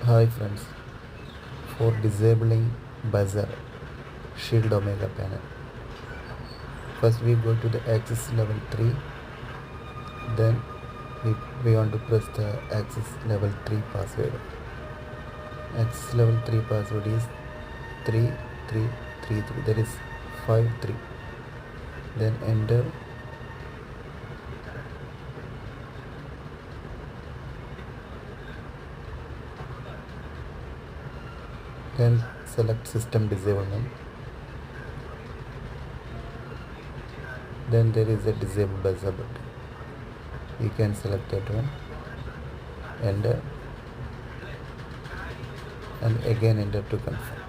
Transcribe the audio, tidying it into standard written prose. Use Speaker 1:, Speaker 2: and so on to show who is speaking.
Speaker 1: Hi friends, for disabling buzzer shield omega panel, first we go to the access level 3, then we want to press the access level 3 password. Access level 3 password is 3333, that is 53. Then enter. Then select system disablement. Then there is a disable buzzer button. You can select that one. Enter. And again enter to confirm.